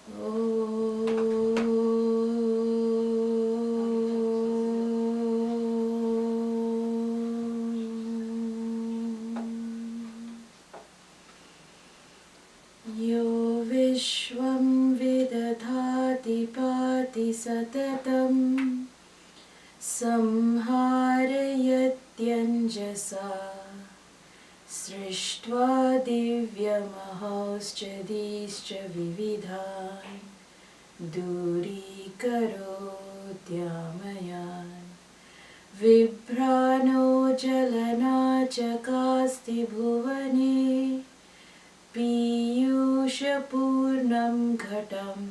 Yo vishwam vidhadhati pati satatam samharayatyanjasa srishtva divyamahauscha vividhan durikarotyamayan vibhrano jalana chakasti bhuvane piyushapurnam ghatam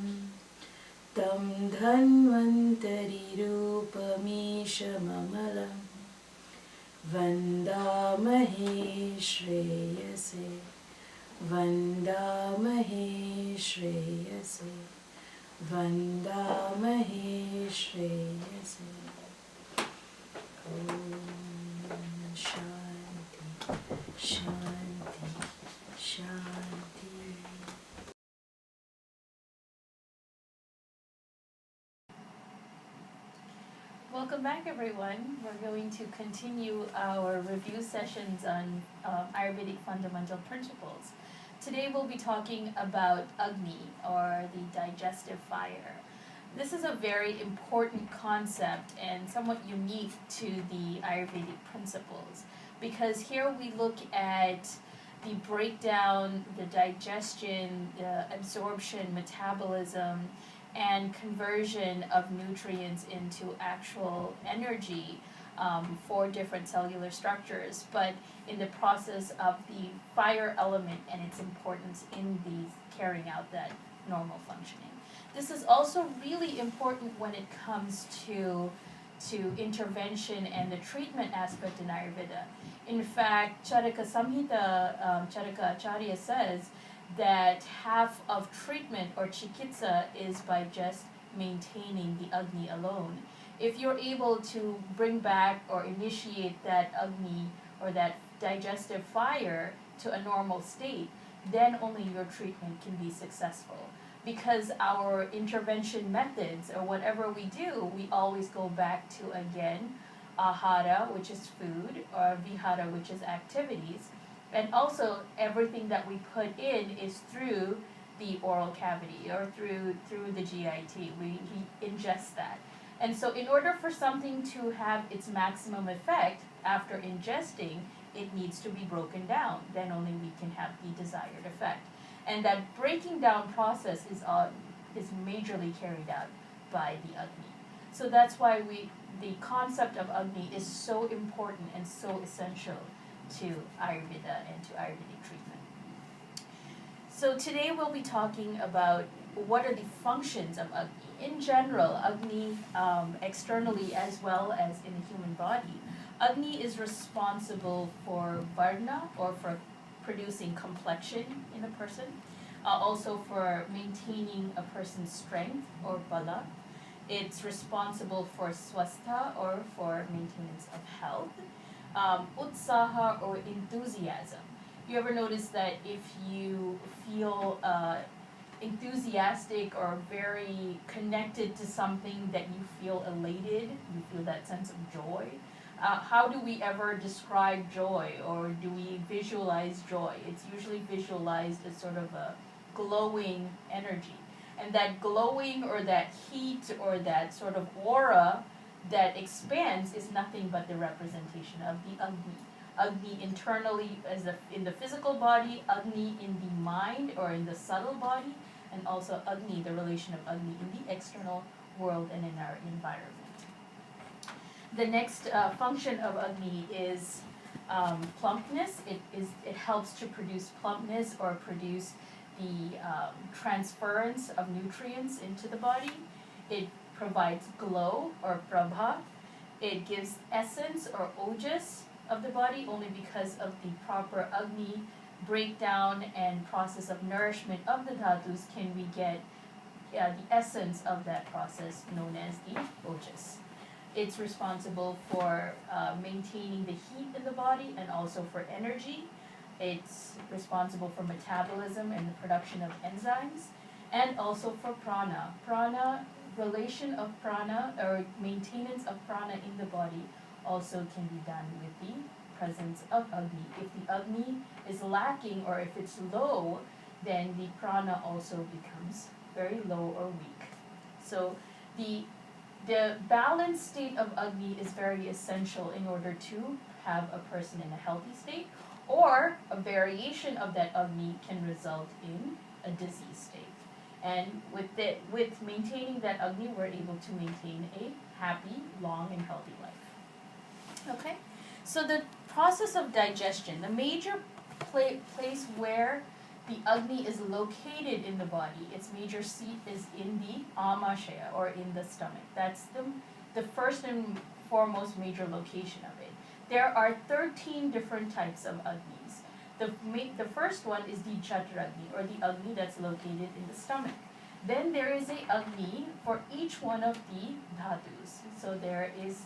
Tam Dhanwantari rupa misha mamalam Vanda mahe shreyase Vanda mahe shreyase Vanda mahe shreyase Om Shanti Shanti Shanti. Welcome back, everyone. We're going to continue our review sessions on Ayurvedic fundamental principles. Today we'll be talking about Agni, or the digestive fire. This is a very important concept and somewhat unique to the Ayurvedic principles, because here we look at the breakdown, the digestion, the absorption, metabolism, and conversion of nutrients into actual energy for different cellular structures, but in the process of the fire element and its importance in the carrying out that normal functioning. This is also really important when it comes to intervention and the treatment aspect in Ayurveda. In fact, Charaka Samhita, Charaka Acharya says that half of treatment or chikitsa is by just maintaining the Agni alone. If you're able to bring back or initiate that Agni or that digestive fire to a normal state, then only your treatment can be successful. Because our intervention methods or whatever we do, we always go back to, again, ahara, which is food, or vihara, which is activities. And also, everything that we put in is through the oral cavity or through the GIT. He ingests that. And so in order for something to have its maximum effect after ingesting, it needs to be broken down. Then only we can have the desired effect. And that breaking down process is majorly carried out by the Agni. So that's why the concept of Agni is so important and so essential to Ayurveda and to Ayurvedic treatment. So today we'll be talking about what are the functions of Agni. In general, Agni, externally as well as in the human body, Agni is responsible for varna, or for producing complexion in a person, also for maintaining a person's strength, or bala. It's responsible for swastha, or for maintenance of health. Utsaha, or enthusiasm. You ever notice that if you feel enthusiastic or very connected to something, that you feel elated, you feel that sense of joy? How do we ever describe joy, or do we visualize joy? It's usually visualized as sort of a glowing energy. And that glowing or that heat or that sort of aura that expands is nothing but the representation of the Agni. Agni internally as in the physical body, Agni in the mind or in the subtle body, and also Agni, the relation of Agni in the external world and in our environment. The next function of Agni is plumpness. It helps to produce plumpness or produce the transference of nutrients into the body. It provides glow or prabha. It gives essence or ojas of the body only because of the proper Agni breakdown and process of nourishment of the dhatus can we get the essence of that process known as the ojas. It's responsible for maintaining the heat in the body and also for energy. It's responsible for metabolism and the production of enzymes. and also for prana. Prana, relation of prana or maintenance of prana in the body also can be done with the presence of Agni. If the Agni is lacking or if it's low, then the prana also becomes very low or weak. So the balanced state of Agni is very essential in order to have a person in a healthy state, or a variation of that Agni can result in a disease state. And with maintaining that Agni, we're able to maintain a happy, long, and healthy life. Okay? So the process of digestion, the major place where the Agni is located in the body, its major seat is in the amashaya, or in the stomach. That's the first and foremost major location of it. There are 13 different types of Agnis. The first one is the Chaturagni, or the Agni that's located in the stomach. Then there is a Agni for each one of the dhatus. So there is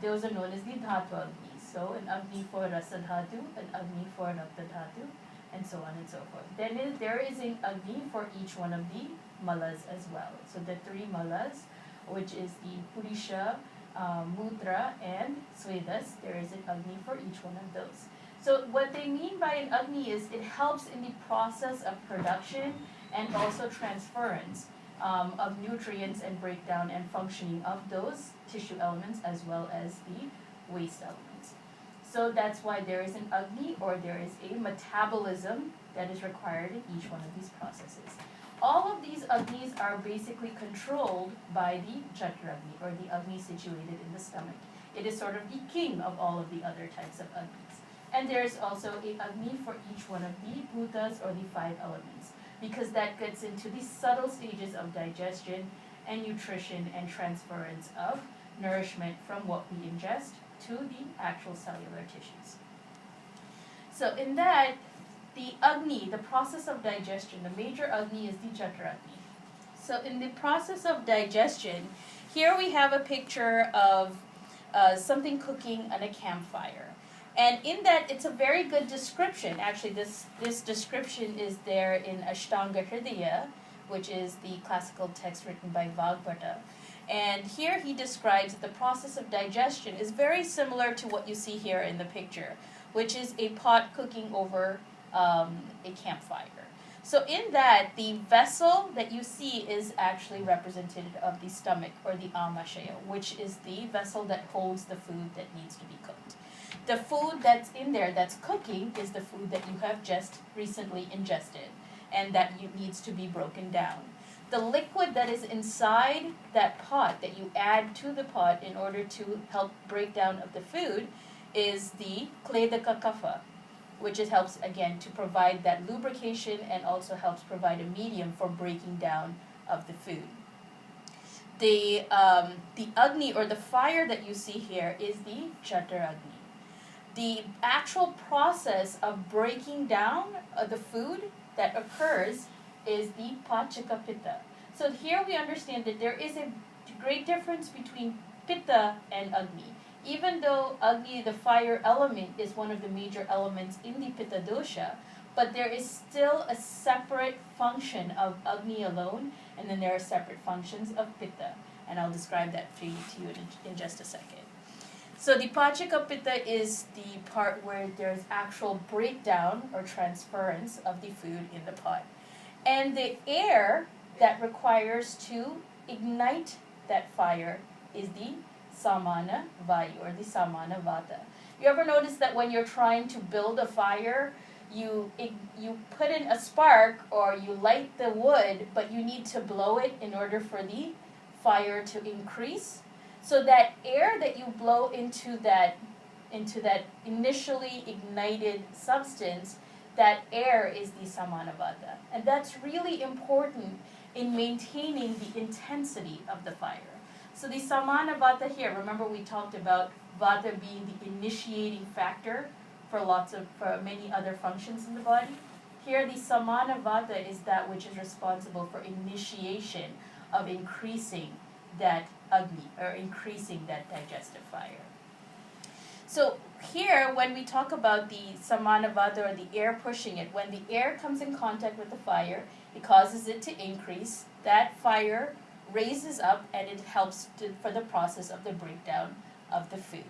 those are known as the dhatu Agni. So an Agni for rasa dhatu, an Agni for rakta dhatu, and so on and so forth. Then there is an Agni for each one of the malas as well. So the 3 malas, which is the purisha, mudra, and swedas, there is an Agni for each one of those. So what they mean by an Agni is it helps in the process of production and also transference of nutrients and breakdown and functioning of those tissue elements as well as the waste elements. So that's why there is an Agni, or there is a metabolism that is required in each one of these processes. All of these Agnis are basically controlled by the Chaturagni, or the Agni situated in the stomach. It is sort of the king of all of the other types of Agnis. And there is also a Agni for each one of the bhutas, or the 5 elements, because that gets into the subtle stages of digestion and nutrition and transference of nourishment from what we ingest to the actual cellular tissues. So in that, the Agni, the process of digestion, the major Agni is the Chaturagni. So in the process of digestion, here we have a picture of something cooking on a campfire. And in that, it's a very good description. Actually, this description is there in Ashtanga Hridaya, which is the classical text written by Vagbhata. And here he describes that the process of digestion is very similar to what you see here in the picture, which is a pot cooking over a campfire. So in that, the vessel that you see is actually representative of the stomach, or the amashaya, which is the vessel that holds the food that needs to be cooked. The food that's in there that's cooking is the food that you have just recently ingested, and that needs to be broken down. The liquid that is inside that pot that you add to the pot in order to help break down of the food is the kledaka kapha, which helps again to provide that lubrication and also helps provide a medium for breaking down of the food. The Agni, or the fire that you see here, is the Chaturagni. The actual process of breaking down the food that occurs is the Pachaka Pitta. So here we understand that there is a great difference between Pitta and Agni. Even though Agni, the fire element, is one of the major elements in the Pitta dosha, but there is still a separate function of Agni alone, and then there are separate functions of Pitta. And I'll describe that to you in just a second. So the Pachaka Pitta is the part where there's actual breakdown or transference of the food in the pot. And the air that requires to ignite that fire is the Samana Vayu, or the Samana Vata. You ever notice that when you're trying to build a fire, you put in a spark or you light the wood, but you need to blow it in order for the fire to increase? So that air that you blow into that initially ignited substance, that air is the Samanavata. And that's really important in maintaining the intensity of the fire. So the Samanavata here, remember we talked about Vata being the initiating factor for many other functions in the body. Here the Samanavata is that which is responsible for initiation of increasing that Agni, or increasing that digestive fire. So here, when we talk about the samanavada or the air pushing it, when the air comes in contact with the fire, it causes it to increase. That fire raises up and it helps for the process of the breakdown of the food.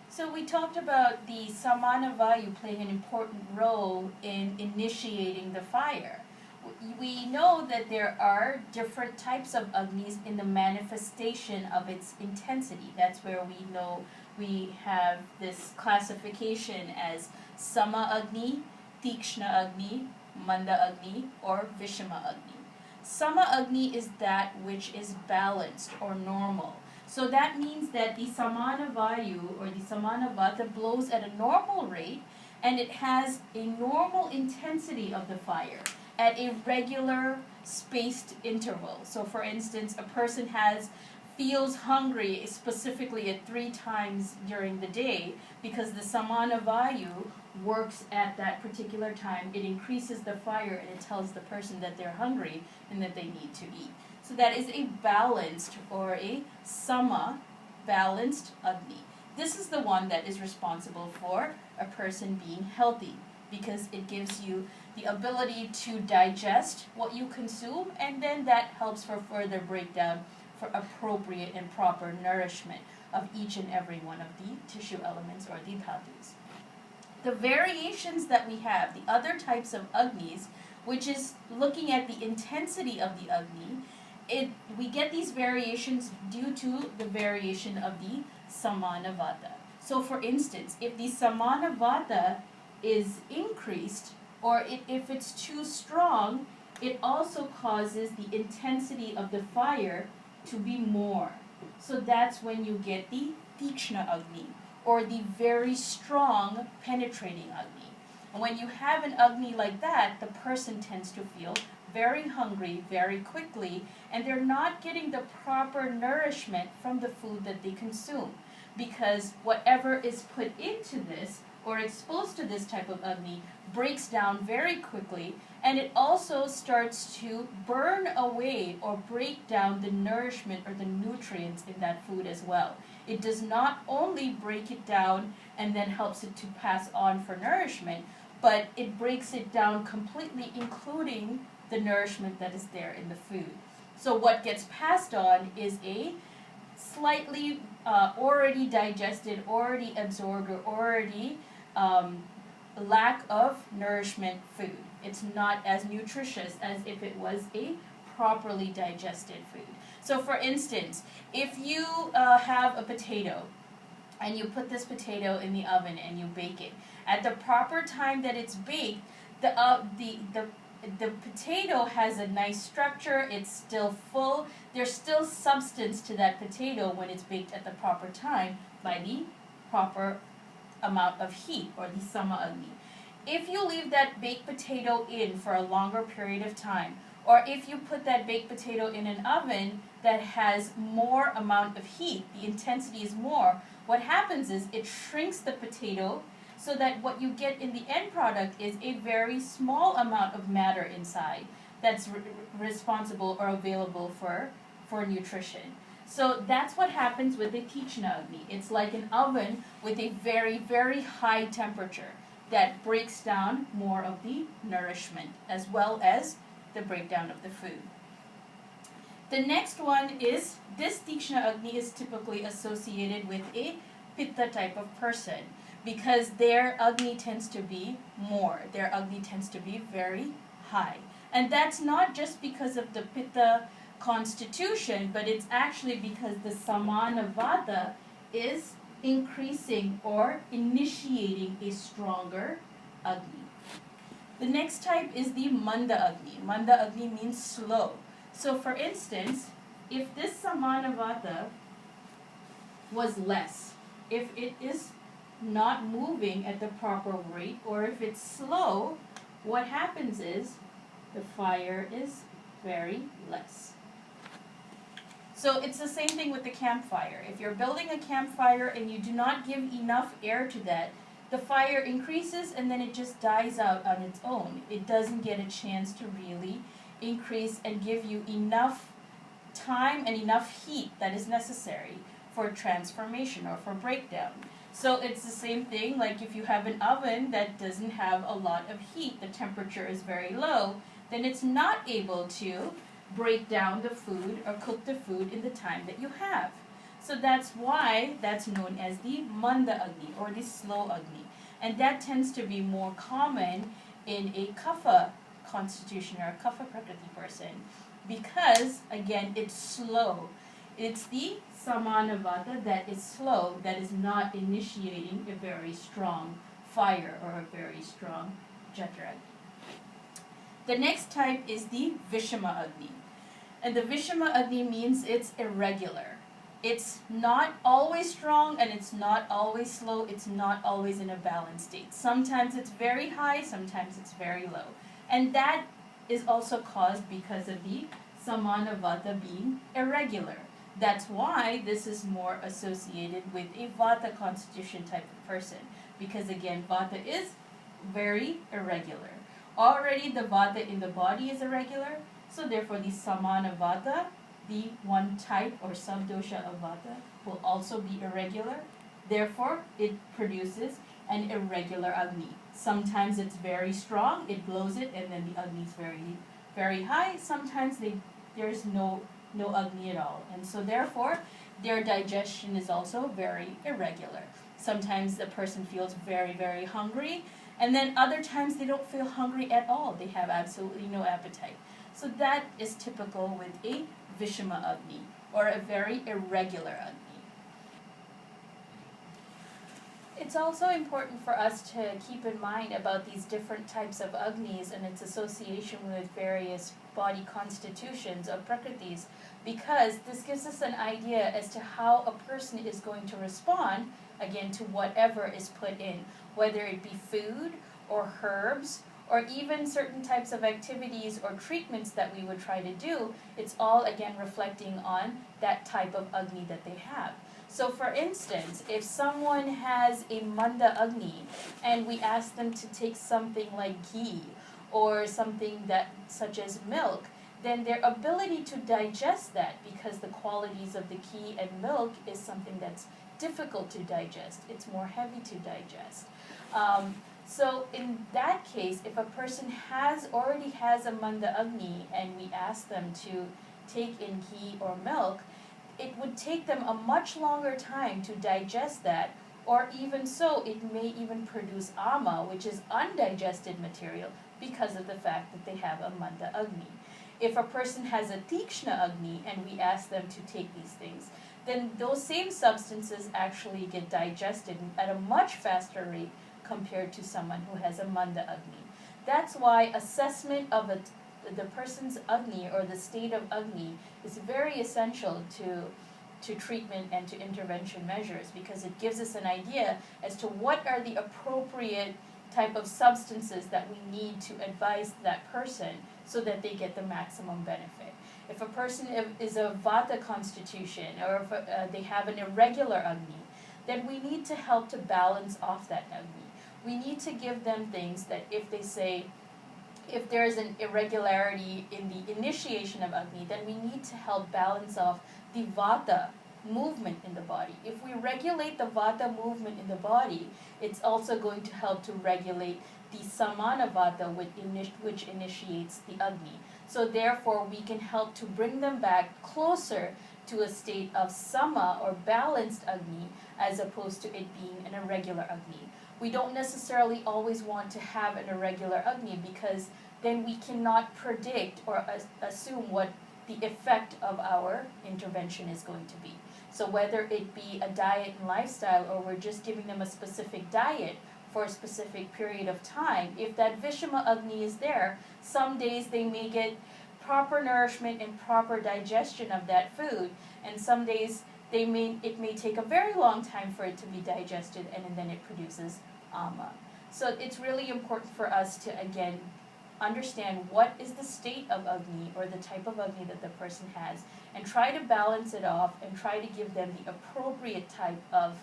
So we talked about the samanavayu playing an important role in initiating the fire. We know that there are different types of agnis in the manifestation of its intensity. That's where we know we have this classification as sama agni, tikshna agni, manda agni, or vishama agni. Sama agni is that which is balanced or normal. So that means that the samana vayu or the samana vata blows at a normal rate, and it has a normal intensity of the fire at a regular spaced interval. So for instance, a person feels hungry specifically at 3 times during the day because the samana vayu works at that particular time. It increases the fire and it tells the person that they're hungry and that they need to eat. So that is a balanced or a sama, balanced agni. This is the one that is responsible for a person being healthy because it gives you the ability to digest what you consume, and then that helps for further breakdown for appropriate and proper nourishment of each and every one of the tissue elements or the dhatus. The variations that we have, the other types of agnis, which is looking at the intensity of the agni, we get these variations due to the variation of the samana vata. So for instance, if the samana vata is increased, or if it's too strong, it also causes the intensity of the fire to be more. So that's when you get the tikshna agni, or the very strong penetrating agni. And when you have an agni like that, the person tends to feel very hungry very quickly, and they're not getting the proper nourishment from the food that they consume, because whatever is put into this or exposed to this type of agni breaks down very quickly, and it also starts to burn away or break down the nourishment or the nutrients in that food as well. It does not only break it down and then helps it to pass on for nourishment, but it breaks it down completely, including the nourishment that is there in the food. So what gets passed on is a slightly already digested, already absorbed, or already lack of nourishment food. It's not as nutritious as if it was a properly digested food. So for instance, if you have a potato and you put this potato in the oven and you bake it, at the proper time that it's baked, the potato has a nice structure, it's still full, there's still substance to that potato when it's baked at the proper time by the proper amount of heat, or the sama agni. If you leave that baked potato in for a longer period of time, or if you put that baked potato in an oven that has more amount of heat, the intensity is more, what happens is it shrinks the potato so that what you get in the end product is a very small amount of matter inside that's responsible or available for nutrition. So that's what happens with the tikshna agni. It's like an oven with a very, very high temperature that breaks down more of the nourishment as well as the breakdown of the food. The next one is, this tikshna agni is typically associated with a pitta type of person, because their agni tends to be more. Their agni tends to be very high. And that's not just because of the pitta constitution, but it's actually because the samana vata is increasing or initiating a stronger agni. The next type is the manda agni. Manda agni means slow. So for instance, if this samana vata was less, if it is not moving at the proper rate, or if it's slow, what happens is the fire is very less. So it's the same thing with the campfire. If you're building a campfire and you do not give enough air to that, the fire increases and then it just dies out on its own. It doesn't get a chance to really increase and give you enough time and enough heat that is necessary for transformation or for breakdown. So it's the same thing, like if you have an oven that doesn't have a lot of heat, the temperature is very low, then it's not able to break down the food or cook the food in the time that you have. So that's why that's known as the manda Agni or the slow Agni. And that tends to be more common in a kapha constitution or a kapha prakriti person because, again, it's slow. It's the samana vata that is slow, that is not initiating a very strong fire or a very strong jatra. The next type is the vishama Agni. And the vishama Agni means it's irregular. It's not always strong and it's not always slow. It's not always in a balanced state. Sometimes it's very high, sometimes it's very low. And that is also caused because of the samana vata being irregular. That's why this is more associated with a vata constitution type of person. Because again, vata is very irregular. Already the vata in the body is irregular, so therefore the samana vata, the one type or subdosha of vata, will also be irregular. Therefore, it produces an irregular Agni. Sometimes it's very strong, it blows it, and then the Agni is very, very high. Sometimes there's no Agni at all. And so therefore, their digestion is also very irregular. Sometimes the person feels very, very hungry, and then other times they don't feel hungry at all. They have absolutely no appetite. So that is typical with a vishama Agni, or a very irregular Agni. It's also important for us to keep in mind about these different types of Agnis and its association with various body constitutions of Prakritis, because this gives us an idea as to how a person is going to respond, again, to whatever is put in, whether it be food or herbs or even certain types of activities or treatments that we would try to do. It's all, again, reflecting on that type of Agni that they have. So for instance, if someone has a manda Agni and we ask them to take something like ghee or something that such as milk, then their ability to digest that, because the qualities of the ghee and milk is something that's difficult to digest, it's more heavy to digest. So in that case, if a person already has a manda Agni and we ask them to take in ghee or milk, it would take them a much longer time to digest that, or even so, it may even produce ama, which is undigested material, because of the fact that they have a manda Agni. If a person has a tikshna Agni and we ask them to take these things, then those same substances actually get digested at a much faster rate compared to someone who has a manda Agni. That's why assessment of the person's Agni or the state of Agni is very essential to treatment and to intervention measures, because it gives us an idea as to what are the appropriate type of substances that we need to advise that person so that they get the maximum benefit. If a person is a vata constitution, or if they have an irregular Agni, then we need to help to balance off that Agni. We need to give them things that if there is an irregularity in the initiation of Agni, then we need to help balance off the vata movement in the body. If we regulate the vata movement in the body, it's also going to help to regulate the samana vata, which initiates the Agni. So therefore, we can help to bring them back closer to a state of sama or balanced Agni, as opposed to it being an irregular Agni. We don't necessarily always want to have an irregular Agni, because then we cannot predict or assume what the effect of our intervention is going to be. So whether it be a diet and lifestyle, or we're just giving them a specific diet for a specific period of time, if that vishama Agni is there, some days they may get proper nourishment and proper digestion of that food, and some days it may take a very long time for it to be digested, and then it produces ama. So it's really important for us to, again, understand what is the state of Agni or the type of Agni that the person has, and try to balance it off and try to give them the appropriate type of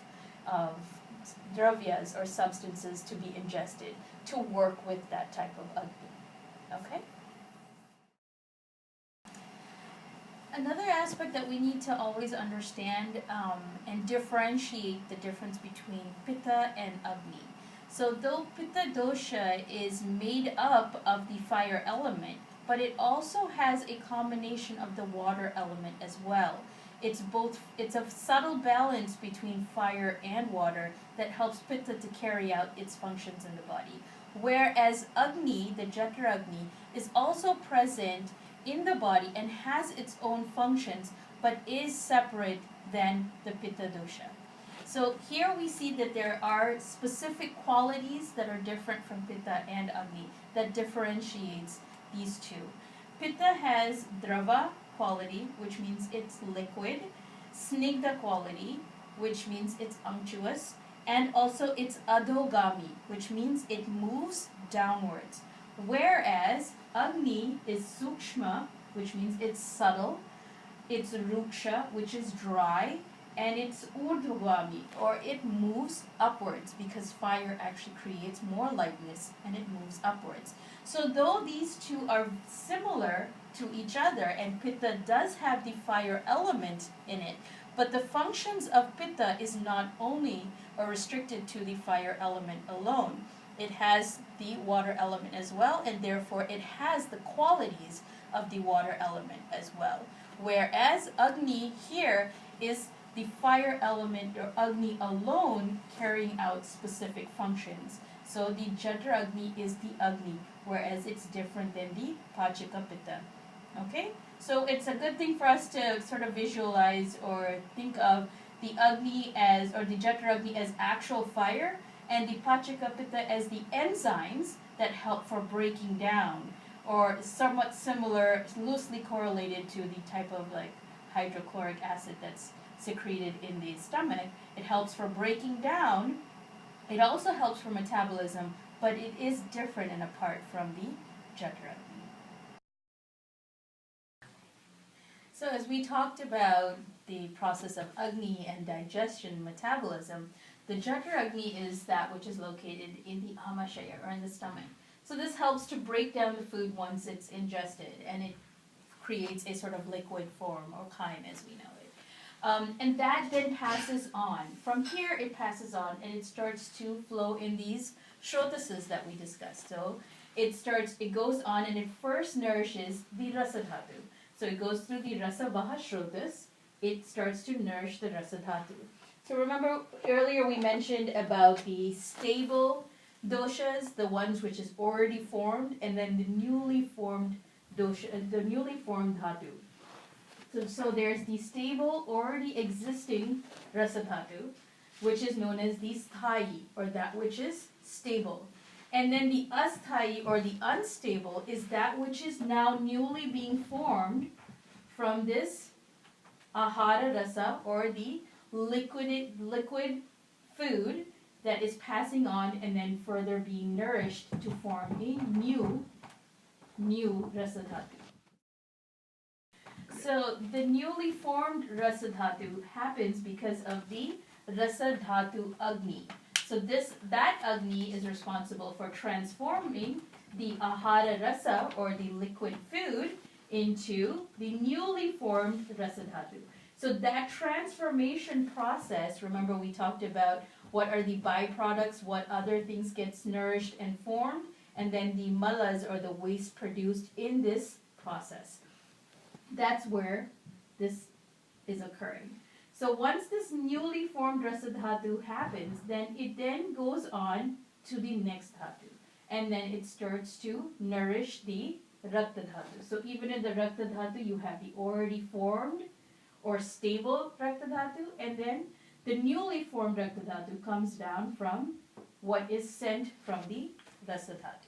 dravyas or substances to be ingested to work with that type of Agni. Okay? Another aspect that we need to always understand and differentiate the difference between Pitta and Agni. So though Pitta dosha is made up of the fire element, but it also has a combination of the water element as well. It's a subtle balance between fire and water that helps Pitta to carry out its functions in the body. Whereas Agni, the Jatra Agni, is also present in the body and has its own functions but is separate than the Pitta dosha. So here we see that there are specific qualities that are different from Pitta and Agni that differentiates these two. Pitta has Drava quality, which means it's liquid, Snigdha quality, which means it's unctuous, and also it's Adogami, which means it moves downwards. Whereas Agni is Sukshma, which means it's subtle, it's Ruksha, which is dry, and it's Urdhvagami, or it moves upwards because fire actually creates more lightness and it moves upwards. So though these two are similar to each other, and Pitta does have the fire element in it, but the functions of Pitta is not only or restricted to the fire element alone. It has the water element as well, and therefore it has the qualities of the water element as well. Whereas Agni here is the fire element or Agni alone carrying out specific functions. So the Jatra Agni is the Agni, whereas it's different than the Pachika Pitta. Okay? So it's a good thing for us to sort of visualize or think of the Agni as, or the Jatra Agni as actual fire, and the Pachika Pitta as the enzymes that help for breaking down, or somewhat similar, loosely correlated to the type of like hydrochloric acid that's secreted in the stomach. It helps for breaking down. It also helps for metabolism, but it is different and apart from the Jatra Agni. So as we talked about the process of Agni and digestion, metabolism, the Jatra Agni is that which is located in the amashaya, or in the stomach. So this helps to break down the food once it's ingested, and it creates a sort of liquid form, or chyme as we know it. And that then passes on. From here it passes on and it starts to flow in these shrotases that we discussed. So it goes on and it first nourishes the rasa dhatu. So it goes through the rasa vaha shrotas, it starts to nourish the rasa dhatu. So remember earlier we mentioned about the stable doshas, the ones which is already formed, and then the newly formed dosha, the newly formed dhatu. So there's the stable, already existing rasa dhatu, which is known as the sthayi, or that which is stable. And then the asthayi, or the unstable, is that which is now newly being formed from this ahara rasa, or the liquid food that is passing on and then further being nourished to form a new rasa dhatu. So the newly formed rasa dhatu happens because of the rasa dhatu Agni. So that Agni is responsible for transforming the ahara rasa, or the liquid food, into the newly formed rasa dhatu. So that transformation process, remember we talked about what are the byproducts, what other things gets nourished and formed, and then the malas, or the waste produced in this process. That's where this is occurring. So once this newly formed rasa dhatu happens, then it then goes on to the next dhatu. And then it starts to nourish the rakta dhatu. So even in the rakta dhatu, you have the already formed or stable rakta dhatu, and then the newly formed rakta dhatu comes down from what is sent from the rasa dhatu.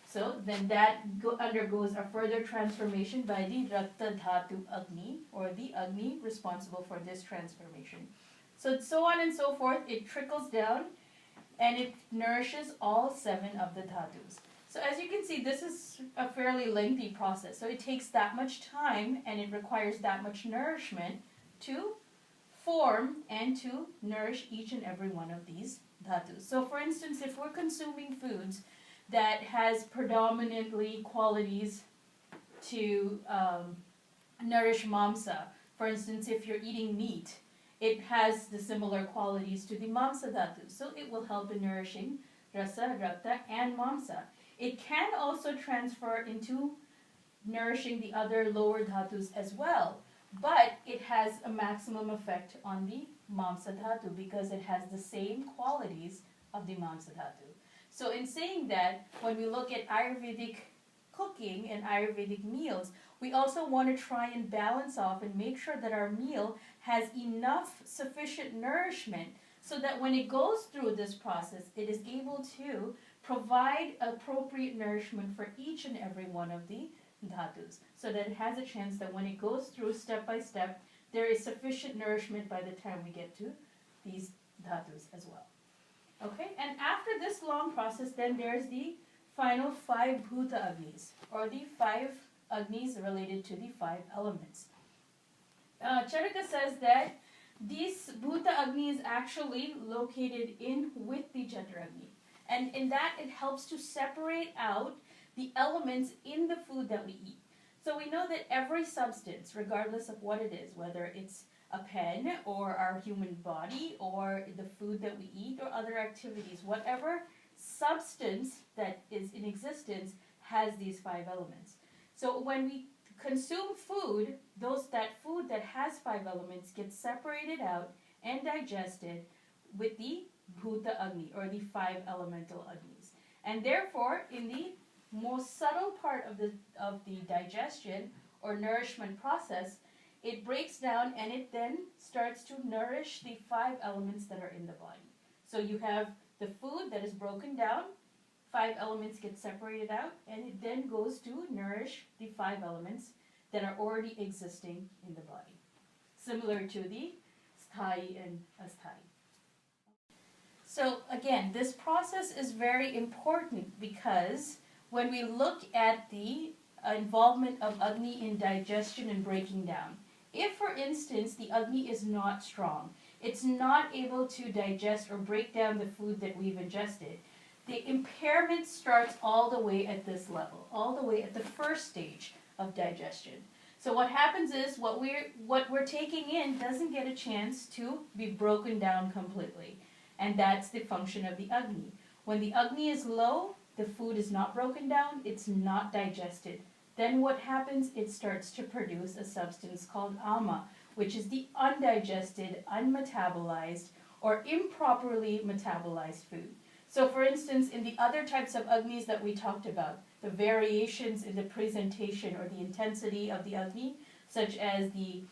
So then that undergoes a further transformation by the Rakta Dhatu Agni, or the Agni responsible for this transformation. So on and so forth, it trickles down and it nourishes all 7 of the dhatus. So as you can see, this is a fairly lengthy process. So it takes that much time and it requires that much nourishment to form and to nourish each and every one of these dhatus. So for instance, if we're consuming foods that has predominantly qualities to nourish mamsa. For instance, if you're eating meat, it has the similar qualities to the mamsa dhatu. So it will help in nourishing rasa, rakta, and mamsa. It can also transfer into nourishing the other lower dhatus as well. But it has a maximum effect on the mamsa dhatu because it has the same qualities of the mamsa dhatu. So in saying that, when we look at Ayurvedic cooking and Ayurvedic meals, we also want to try and balance off and make sure that our meal has enough sufficient nourishment so that when it goes through this process, it is able to provide appropriate nourishment for each and every one of the dhatus, so that it has a chance that when it goes through step by step, there is sufficient nourishment by the time we get to these dhatus as well. Okay, and after this long process, then there's the final 5 bhuta agnis, or the 5 agnis related to the 5 elements. Charaka says that this bhuta agni is actually located in with the jatra agni, and in that it helps to separate out the elements in the food that we eat. So we know that every substance, regardless of what it is, whether it's a pen or our human body or the food that we eat or other activities, whatever substance that is in existence has these 5 elements. So when we consume food, that food that has 5 elements gets separated out and digested with the bhuta agni, or the 5 elemental agnis. And therefore, in the most subtle part of the digestion or nourishment process, it breaks down and it then starts to nourish the 5 elements that are in the body. So you have the food that is broken down, 5 elements get separated out, and it then goes to nourish the 5 elements that are already existing in the body, similar to the sthai and asthai. So again, this process is very important because when we look at the involvement of Agni in digestion and breaking down, if, for instance, the Agni is not strong, it's not able to digest or break down the food that we've ingested, the impairment starts all the way at this level, all the way at the first stage of digestion. So what happens is what we're taking in doesn't get a chance to be broken down completely. And that's the function of the Agni. When the Agni is low, the food is not broken down, it's not digested. Then what happens? It starts to produce a substance called ama, which is the undigested, unmetabolized, or improperly metabolized food. So for instance, in the other types of Agnis that we talked about, the variations in the presentation or the intensity of the Agni, such as the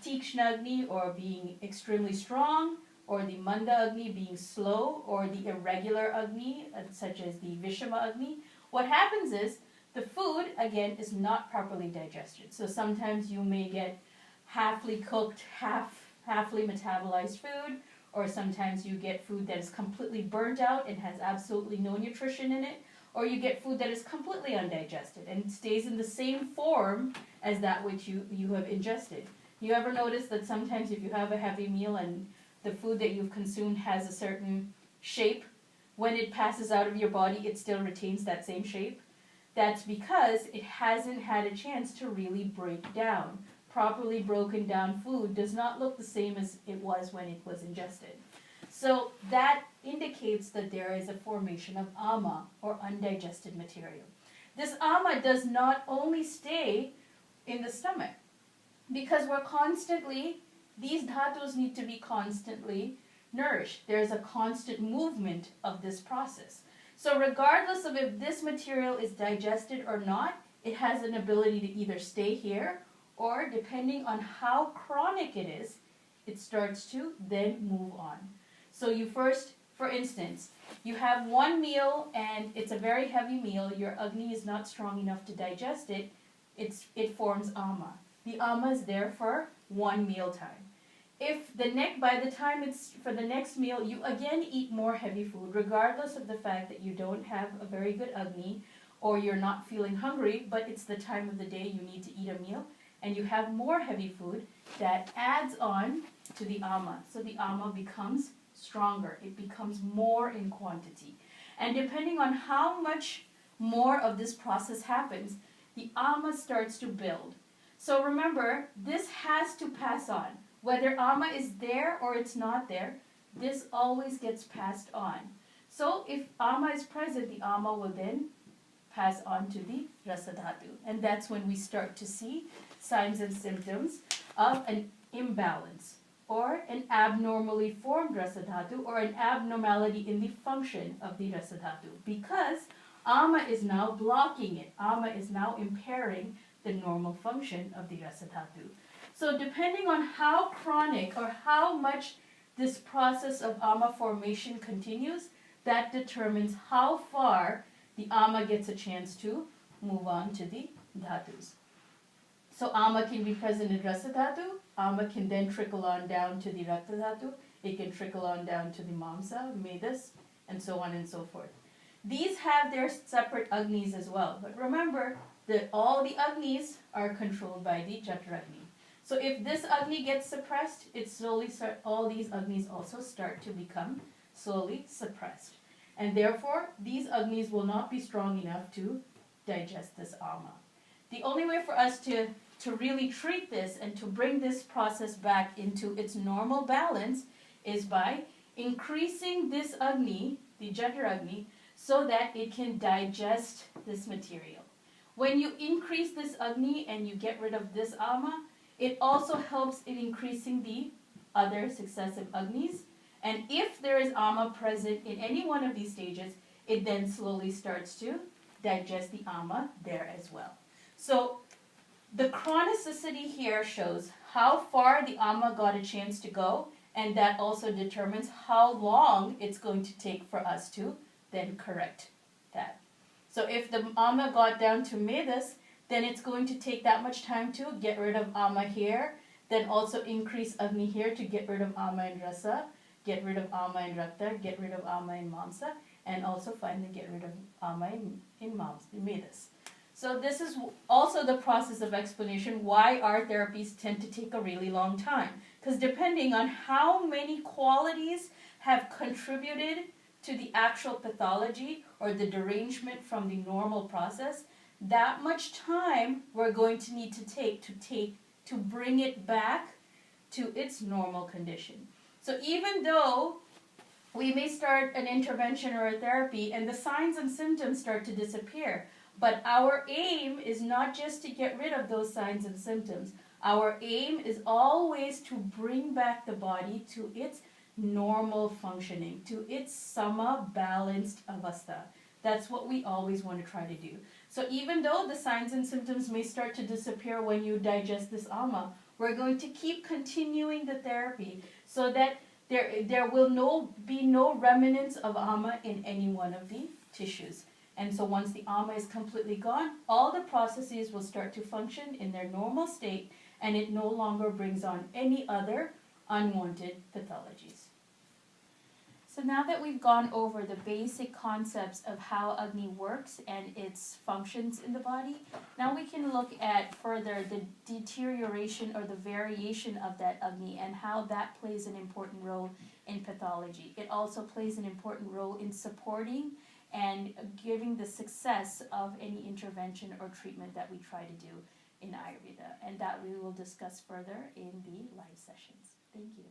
Tikshna Agni, or being extremely strong, or the Manda Agni being slow, or the irregular Agni, such as the Vishwam Agni, what happens is the food, again, is not properly digested. So sometimes you may get halfly cooked, halfly metabolized food, or sometimes you get food that is completely burnt out and has absolutely no nutrition in it, or you get food that is completely undigested and stays in the same form as that which you have ingested. You ever notice that sometimes if you have a heavy meal and the food that you've consumed has a certain shape, when it passes out of your body, it still retains that same shape? That's because it hasn't had a chance to really break down. Properly broken down food does not look the same as it was when it was ingested. So that indicates that there is a formation of ama, or undigested material. This ama does not only stay in the stomach, because these dhatus need to be constantly nourished. There's a constant movement of this process. So regardless of if this material is digested or not, it has an ability to either stay here, or depending on how chronic it is, it starts to then move on. So you first, for instance, you have one meal and it's a very heavy meal, your Agni is not strong enough to digest it, it forms ama. The ama is there for one meal time. By the time it's for the next meal, you again eat more heavy food, regardless of the fact that you don't have a very good Agni, or you're not feeling hungry, but it's the time of the day you need to eat a meal, and you have more heavy food, that adds on to the ama. So the ama becomes stronger, it becomes more in quantity. And depending on how much more of this process happens, the ama starts to build. So remember, this has to pass on. Whether ama is there or it's not there, this always gets passed on. So if ama is present, the ama will then pass on to the rasa dhatu. And that's when we start to see signs and symptoms of an imbalance or an abnormally formed rasa dhatu or an abnormality in the function of the rasa dhatu, because ama is now blocking it. Ama is now impairing the normal function of the rasa dhatu. So depending on how chronic or how much this process of ama formation continues, that determines how far the ama gets a chance to move on to the dhatus. So ama can be present in rasa dhatu, ama can then trickle on down to the rakta dhatu, it can trickle on down to the mamsa, medas, and so on and so forth. These have their separate agnis as well, but remember that all the agnis are controlled by the jataragni. So if this agni gets suppressed, all these agnis also start to become slowly suppressed. And therefore, these agnis will not be strong enough to digest this ama. The only way for us to really treat this and to bring this process back into its normal balance is by increasing this agni, the jataragni, so that it can digest this material. When you increase this agni and you get rid of this ama, it also helps in increasing the other successive agnis. And if there is ama present in any one of these stages, it then slowly starts to digest the ama there as well. So the chronicity here shows how far the ama got a chance to go, and that also determines how long it's going to take for us to then correct that. So if the ama got down to medas, then it's going to take that much time to get rid of ama here, then also increase agni here to get rid of ama and rasa, get rid of ama and rakta, get rid of ama and mamsa, and also finally get rid of ama in medas. So this is also the process of explanation why our therapies tend to take a really long time. Because depending on how many qualities have contributed to the actual pathology or the derangement from the normal process, that much time we're going to need to bring it back to its normal condition. So even though we may start an intervention or a therapy and the signs and symptoms start to disappear, but our aim is not just to get rid of those signs and symptoms. Our aim is always to bring back the body to its normal functioning, to its sama balanced avastha. That's what we always want to try to do. So even though the signs and symptoms may start to disappear when you digest this ama, we're going to keep continuing the therapy so that there will be no remnants of ama in any one of the tissues. And so once the ama is completely gone, all the processes will start to function in their normal state, and it no longer brings on any other unwanted pathologies. So now that we've gone over the basic concepts of how Agni works and its functions in the body, now we can look at further the deterioration or the variation of that Agni and how that plays an important role in pathology. It also plays an important role in supporting and giving the success of any intervention or treatment that we try to do in Ayurveda. And that we will discuss further in the live sessions. Thank you.